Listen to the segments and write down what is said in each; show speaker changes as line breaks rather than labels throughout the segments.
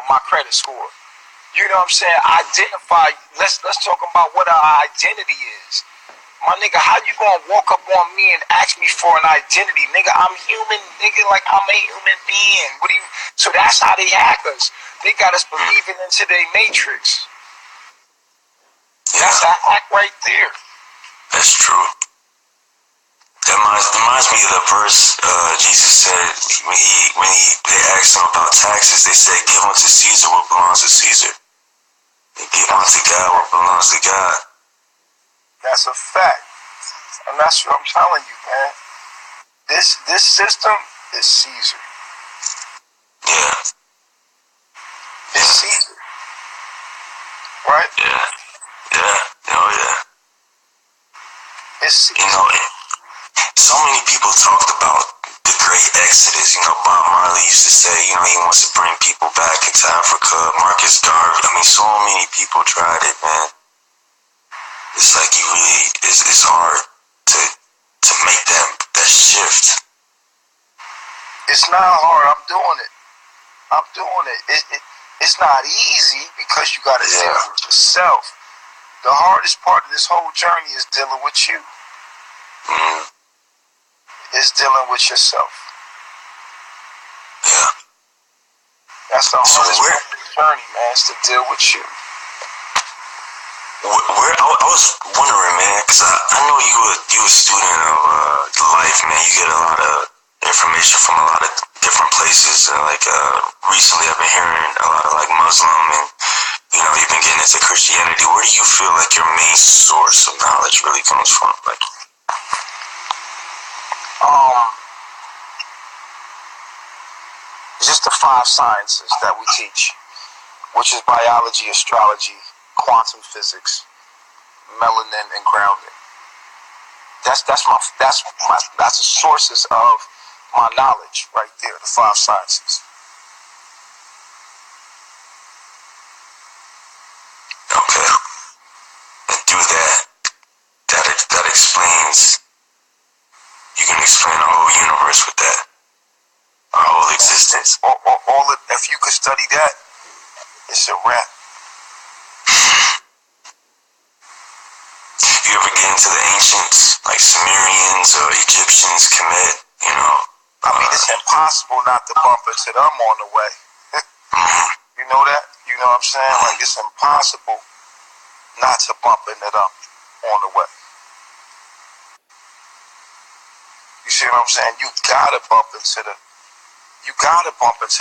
my credit score. You know what I'm saying? Identify. Let's talk about what our identity is. My nigga, how you gonna walk up on me and ask me for an identity? Nigga, I'm human, nigga, like I'm a human being. What do you so that's how they hack us. They got us believing into their matrix. That's a hack right there.
That's true. That reminds me of the verse Jesus said when they asked him about taxes. They said, "Give unto Caesar what belongs to Caesar, and give unto God what belongs to God."
That's a fact, and that's what I'm telling you, man. This system is Caesar.
Yeah.
It's Caesar, right?
Yeah. Yeah. Oh yeah.
It's Caesar.
You know, so many people talked about the great exodus. You know, Bob Marley used to say, you know, he wants to bring people back into Africa. Marcus Garvey. I mean, so many people tried it, man. It's like you really, it's hard to make that shift.
It's not hard. I'm doing it. It's not easy because you got to deal with yourself. The hardest part of this whole journey is dealing with you.
Mm.
It's dealing with yourself.
Yeah.
That's the hardest part of the journey, man, is to deal with you.
I was wondering, man, because I know you a student of life, man. You get a lot of information from a lot of different places. Recently, I've been hearing a lot of like Muslim, and you know, you've been getting into Christianity. Where do you feel like your main source of knowledge really comes from? Like,
just the 5 sciences that we teach, which is biology, astrology, quantum physics, melanin, and grounding. That's the sources of my knowledge right there. The 5 sciences.
okay, and through that explains. You can explain the whole universe with that, our whole existence.
If you could study that, it's a wrap.
You ever get into the ancients, like Sumerians or Egyptians, Kemet, you know?
I mean, it's impossible not to bump into them on the way. You know that? You know what I'm saying? Like, it's impossible not to bump into them on the way. You see what I'm saying? You gotta bump into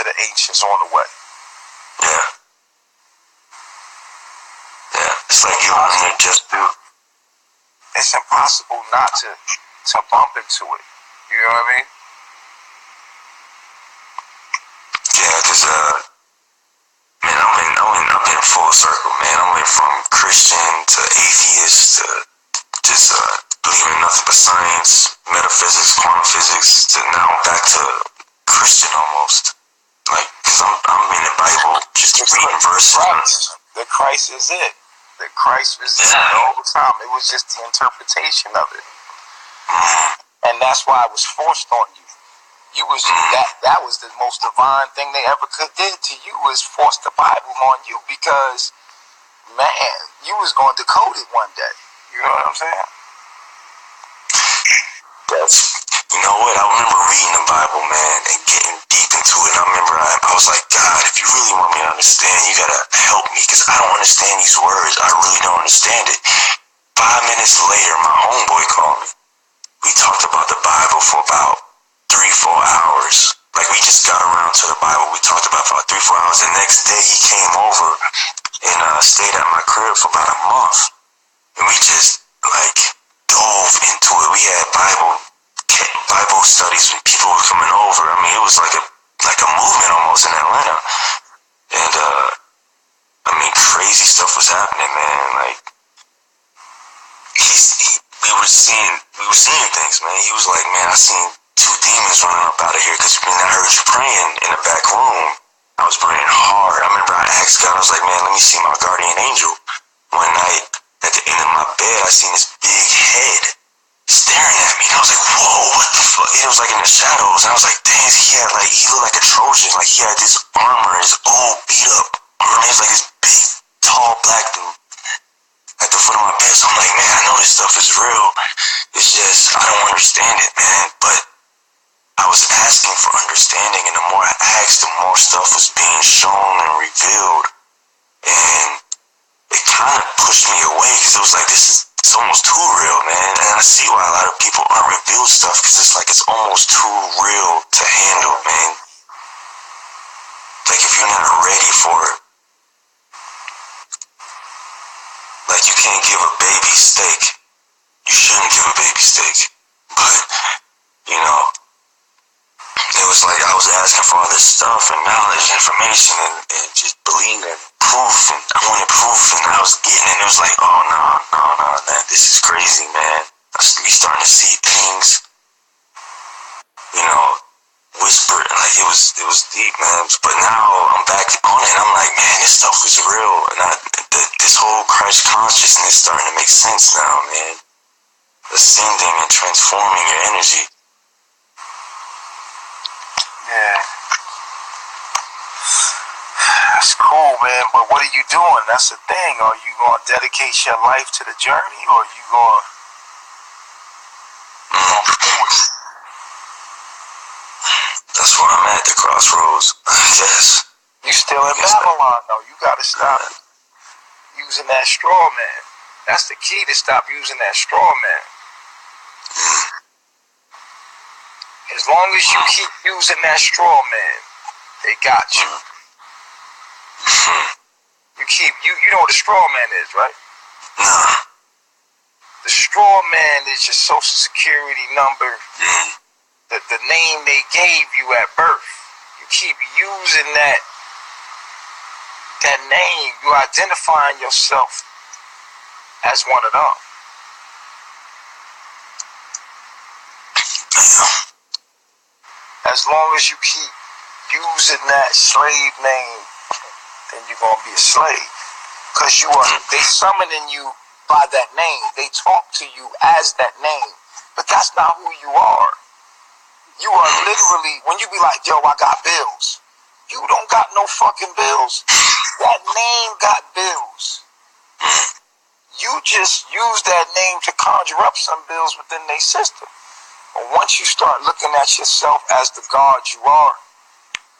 the ancients on the way.
Yeah. Yeah. It's like you want to just do.
It's impossible not to bump into it. You know what I mean?
Yeah, because man, I've been full circle, man. I went from Christian to atheist to just believing in nothing but science, metaphysics, quantum physics, to now back to Christian almost. Like, because I'm in the Bible, just reading verses.
The Christ is it. The Christ was it the whole time. It was just the interpretation of it. And that's why it was forced on you. You was that was the most divine thing they ever could did to you, was force the Bible on you, because man, you was going to decode it one day. You know what I'm saying?
You know what? I remember reading the Bible, man, and getting deep into it. And I remember I was like, God, if you really want me to understand, you gotta help me, because I don't understand these words. I really don't understand it. 5 minutes later, my homeboy called me. We talked about the Bible for about 3-4 hours. Like, we just got around to the Bible. We talked about it for 3-4 hours. The next day, he came over and stayed at my crib for about a month. And we just, like, dove into it. We had Bible studies when people were coming over. I mean, it was like a movement almost in Atlanta. And, I mean, crazy stuff was happening, man. Like, we were seeing things, man. He was like, man, I seen 2 demons running up out of here, because when I heard you praying in the back room, I was praying hard. I remember I asked God, I was like, man, let me see my guardian angel. One night, at the end of my bed, I seen this big head staring at me. And I was like, whoa, what the fuck? It was like in the shadows. And I was like, dang, he looked like a Trojan. Like, he had this armor, his old understand it, man. But I was asking for understanding, and the more I asked, the more stuff was being shown and revealed. And it kind of pushed me away, because it was like, it's almost too real, man. And I see why a lot of people aren't revealed stuff, because it's like it's almost too real to handle, man. Like, if you're not ready for it, like, you can't give a baby steak. You shouldn't give a baby steak. But, you know, it was like I was asking for all this stuff and knowledge, information, and just believing proof, and I wanted proof, and I was getting it. It was like, oh, no, man, this is crazy, man. We starting to see things, you know, whisper, like it was deep, man. But now I'm back on it, and I'm like, man, this stuff is real, and this whole Christ consciousness starting to make sense now, man. Ascending and transforming your energy.
Yeah. That's cool, man. But what are you doing? That's the thing. Are you going to dedicate your life to the journey, or are you going forward?
That's where I'm at, the crossroads. Yes.
You still in Babylon, though. You got to stop using that straw man. That's the key, to stop using that straw man. As long as you keep using that straw man, they got you. You know what a straw man is, right? The straw man is your social security number, the name they gave you at birth. You keep using that name, you identifying yourself as one of them. As long as you keep using that slave name, then you're going to be a slave. Because they summoning you by that name. They talk to you as that name. But that's not who you are. You are literally, when you be like, yo, I got bills. You don't got no fucking bills. That name got bills. You just use that name to conjure up some bills within their system. But once you start looking at yourself as the God you are,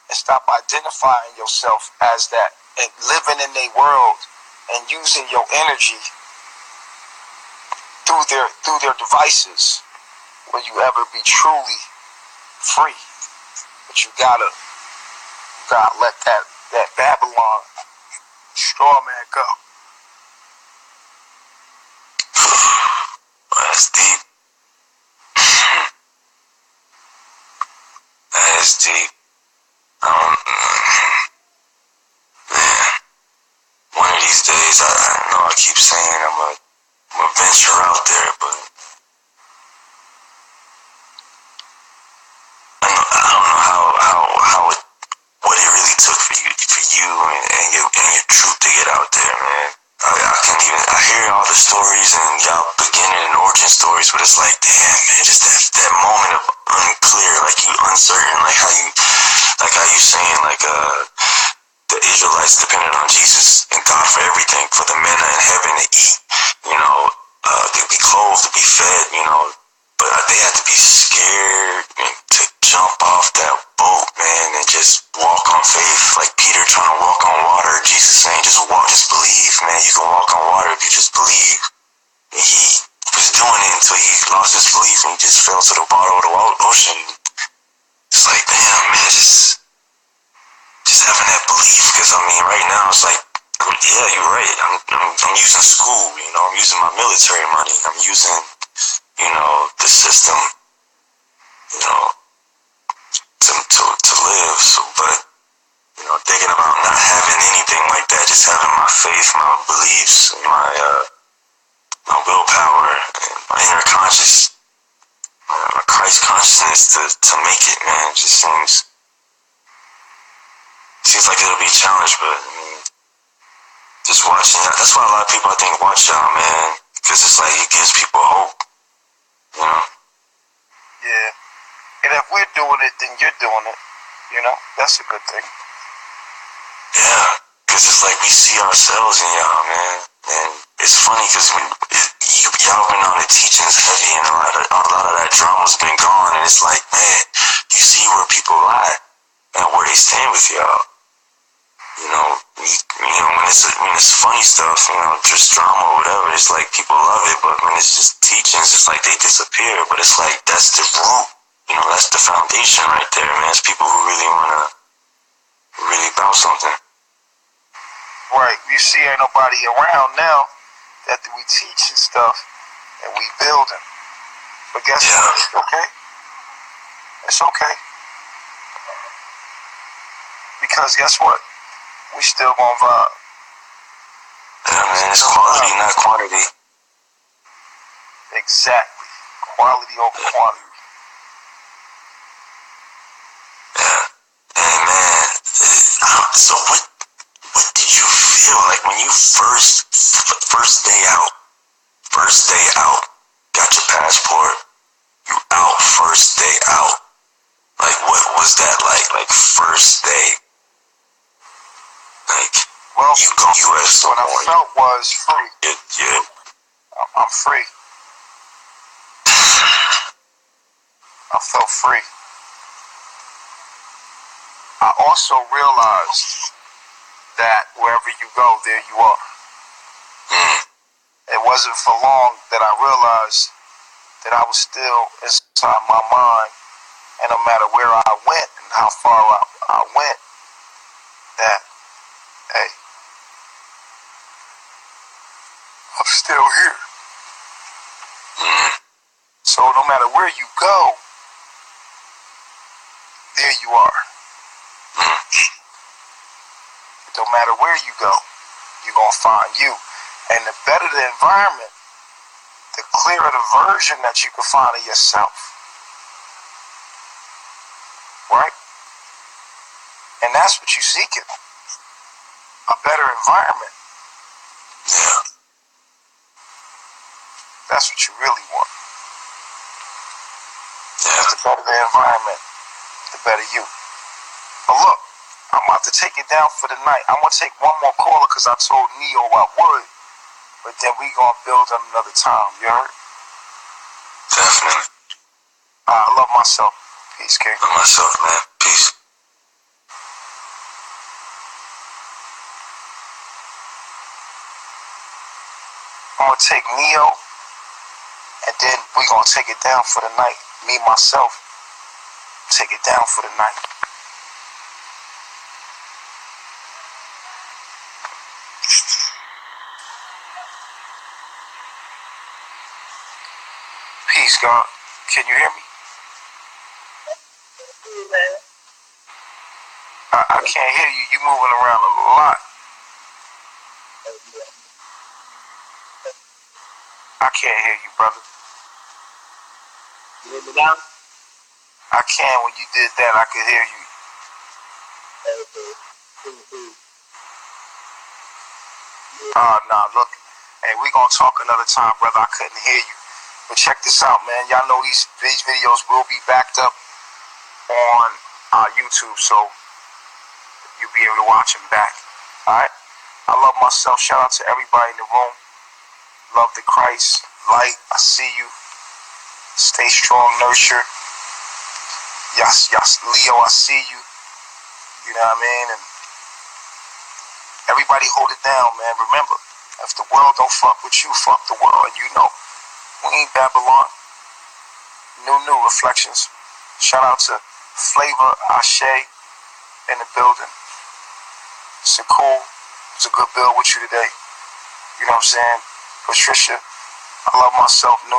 and stop identifying yourself as that, and living in their world, and using your energy through their devices, will you ever be truly free? But you gotta let that Babylon straw man go.
That's deep. That is deep. Man, one of these days, I know I keep saying I'm gonna venture out there, but I don't know what it really took for you and your troop to get out there, man. I hear all the stories and y'all beginning and origin stories, but it's like, damn, man, just that moment of unclear, like you uncertain, like how you saying, like the Israelites depended on Jesus and God for everything, for the manna in heaven to eat, you know, to be clothed, to be fed, you know, but they had to be scared to jump off that boat, man, and just walk on faith, like Peter trying to walk on water. Jesus saying, just believe, man. You can walk on water if you just believe. And he was doing it until he lost his belief and he just fell to the bottom of the ocean. It's like, damn, man, just having that belief. Because I mean, right now it's like, yeah, you're right. I'm using school, you know. I'm using my military money. I'm using, you know, the system, you know, to live. So, but, you know, thinking about not having anything like that, just having my faith, my beliefs, my willpower, and my inner conscious, my Christ consciousness to make it, man, just seems like it'll be a challenge, but I mean, just watching, that's why a lot of people, I think, watch y'all, man, because it's like it gives people hope, you know?
Yeah. And if we're doing it, then you're doing it. You know? That's a good thing.
Yeah. Because it's like we see ourselves in y'all, man. And it's funny because y'all been on the teachings heavy, and a lot of that drama's been gone, and it's like, man, you see where people lie and where they stand with y'all. When it's funny stuff, just drama or whatever, it's like people love it, but when it's just teachings, it's like they disappear. But it's like that's the root, that's the foundation right there, man. It's people who really wanna really about something.
Right. You see, ain't nobody around now that we teaching stuff and we building. But guess what? It's okay. It's okay. Because guess what? We still gonna vibe.
Yeah, man, it's quality, not quantity.
Exactly. Quality over quantity.
Yeah. And man, so what did you feel like when you first day out, got your passport, you out first day out? Like, what was that like first day? Like,
well,
you go U.S.
What I felt was free.
Yeah.
I'm free. I felt free. I also realized that wherever you go, there you are. It wasn't for long that I realized that I was still inside my mind, and no matter where I went and how far I went, that, hey, I'm still here. So no matter where you go, there you are. No matter where you go, you're going to find you. And the better the environment, the clearer the version that you can find of yourself. Right? And that's what you're seeking. A better environment.
Yeah.
That's what you really want.
Yeah.
The better the environment, the better you. But look, I'm about to take it down for the night. I'm going to take one more caller because I told Neo I would. But then we going to build another time. You heard?
Definitely.
I love myself. Peace, King.
Love myself, man. Peace.
I'm going to take Neo, and then we going to take it down for the night. Me, myself, take it down for the night. Peace, God. Can you hear me? I can't hear you. You moving around a lot. I can't hear you, brother.
You hear me now?
I can. When you did that, I could hear you. Nah, look. Hey, we gonna talk another time, brother. I couldn't hear you. But check this out, man. Y'all know these videos will be backed up on our YouTube, so you'll be able to watch them back. Alright? I love myself. Shout out to everybody in the room. Love the Christ. Light, I see you. Stay strong, nurture. Yes, Leo, I see you. You know what I mean? And everybody hold it down, man. Remember, if the world don't fuck with you, fuck the world. And you know, we ain't Babylon. New reflections. Shout out to Flavor Ashe in the building. It's cool. It's a good build with you today. You know what I'm saying? Patricia, I love myself. No.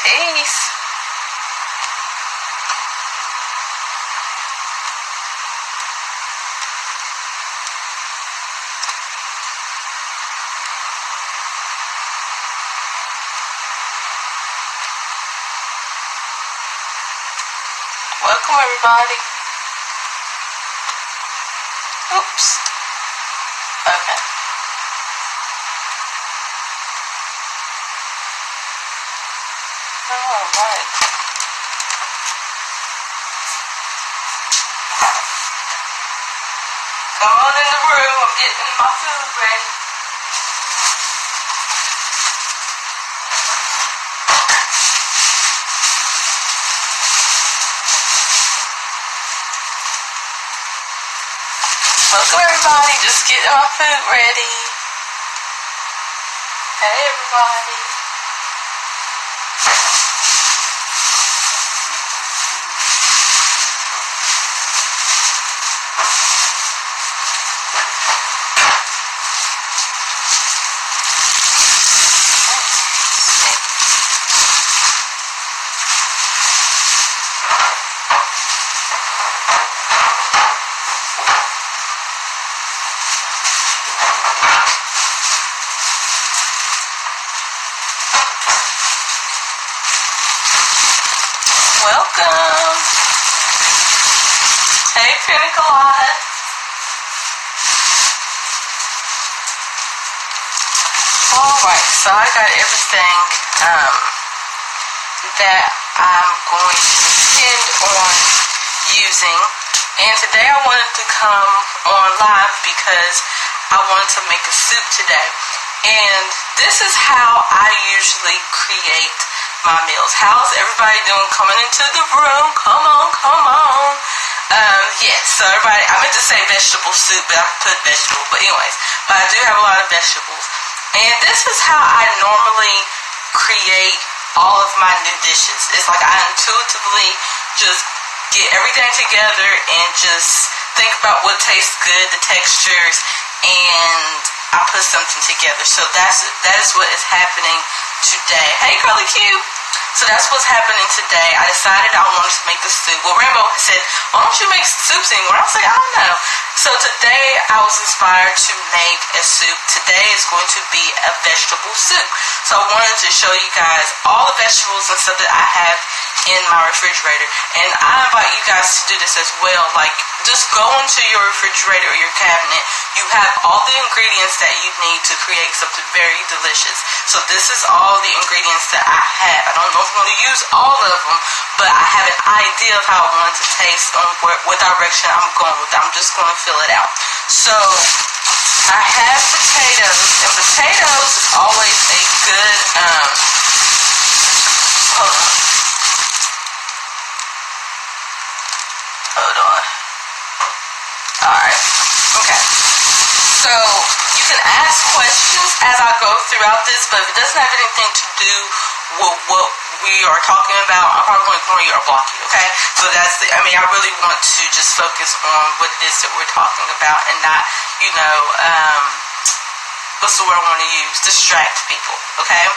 Peace. Welcome, everybody. Oops. Okay. Come on in the room. I'm getting my food ready. Welcome everybody. Just getting my food ready. Hey everybody. Welcome. Hey, Pina Colada. Alright, so I got everything that I'm going to intend on using. And today I wanted to come on live because I wanted to make a soup today. And this is how I usually create my meals. How's everybody doing coming into the room? Come on, come on. Yes, so everybody, I meant to say vegetable soup, but I put vegetable. But anyways, I do have a lot of vegetables. And this is how I normally create all of my new dishes. It's like I intuitively just get everything together and just think about what tastes good, the textures, and I put something together. So that is what is happening today. Hey, Curly Q. So that's what's happening today. I decided I wanted to make the soup. Well, Rainbow said, why don't you make soups anymore? I was like, I don't know. So today I was inspired to make a soup. Today is going to be a vegetable soup. So I wanted to show you guys all the vegetables and stuff that I have in my refrigerator. And I invite you guys to do this as well. Like, just go into your refrigerator or your cabinet. You have all the ingredients that you need to create something very delicious. So this is all the ingredients that I have. I don't know if I'm going to use all of them, but I have an idea of how I want it to taste on what direction I'm going with. I'm just going to fill it out. So I have potatoes, and potatoes is always a good, hold on. Alright, okay. So you can ask questions as I go throughout this, but if it doesn't have anything to do with what we are talking about, I'm probably going to ignore you or block you, okay? So that's I really want to just focus on what it is that we're talking about and not, what's the word I want to use? Distract people, okay?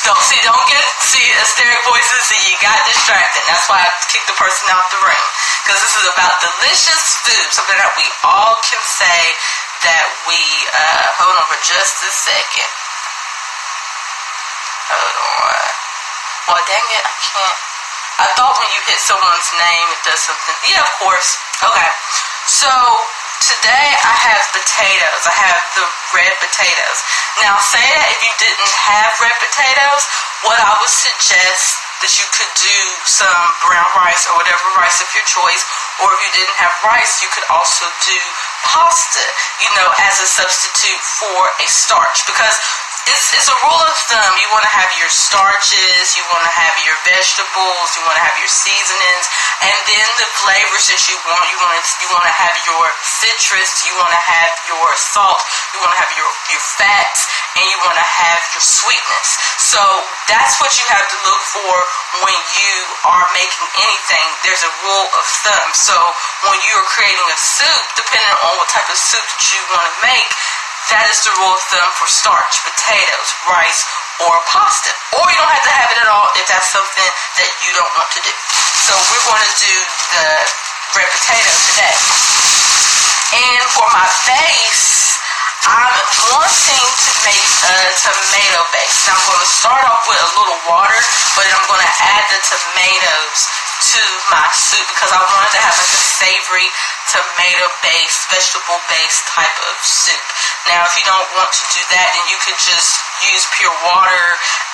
Don't get hysteric voices and you got distracted. That's why I kicked the person out the room. Because this is about delicious food, something that we all can say that we, hold on for just a second. Hold on. Well, dang it, I can't. I thought when you hit someone's name, it does something. Yeah, of course. Okay. So today I have potatoes. I have the red potatoes. Now, say that if you didn't have red potatoes, what I would suggest that you could do some brown rice or whatever rice of your choice, or if you didn't have rice, you could also do pasta, as a substitute for a starch, because it's a rule of thumb. You want to have your starches, you want to have your vegetables, you want to have your seasonings, and then the flavors that you want. You want to have your citrus, you want to have your salt, you want to have your fats, and you want to have your sweetness. So that's what you have to look for when you are making anything. There's a rule of thumb. So when you are creating a soup, depending on what type of soup that you want to make, that is the rule of thumb for starch, potatoes, rice, or pasta. Or you don't have to have it at all if that's something that you don't want to do. So we're going to do the red potato today. And for my base, I'm wanting to make a tomato base. Now I'm going to start off with a little water, but then I'm going to add the tomatoes to my soup because I wanted to have like a savory tomato-based, vegetable-based type of soup. Now, if you don't want to do that, then you could just use pure water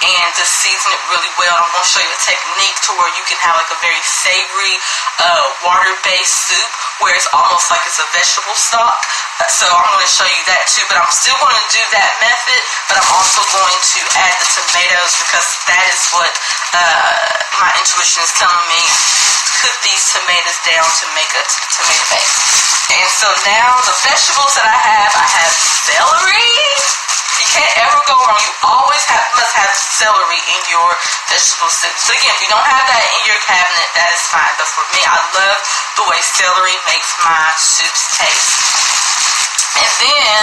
and just season it really well. I'm going to show you a technique to where you can have like a very savory water-based soup where it's almost like it's a vegetable stock. So I'm going to show you that too, but I'm still going to do that method, but I'm also going to add the tomatoes because that is what my intuition is telling me. Cook these tomatoes down to make a tomato base. And so now the vegetables that I have celery. You can't ever go wrong. You always must have celery in your vegetable soup. So again, if you don't have that in your cabinet, that is fine. But for me, I love the way celery makes my soups taste. And then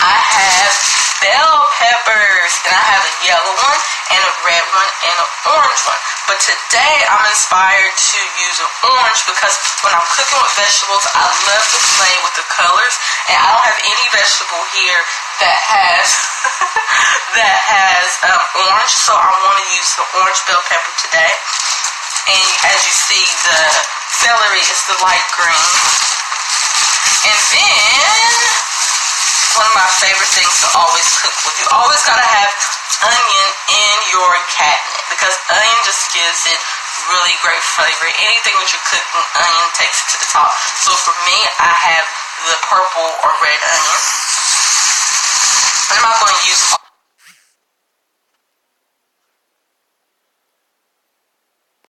I have bell peppers, and I have a yellow one and a red one and an orange one. But today I'm inspired to use an orange because when I'm cooking with vegetables, I love to play with the colors, and I don't have any vegetable here that has orange, so I want to use the orange bell pepper today. And as you see, the celery is the light green. And then one of my favorite things to always cook with. You always gotta have onion in your cabinet because onion just gives it really great flavor. Anything that you're cooking, onion takes it to the top. So for me, I have the purple or red onion. And I'm not going to use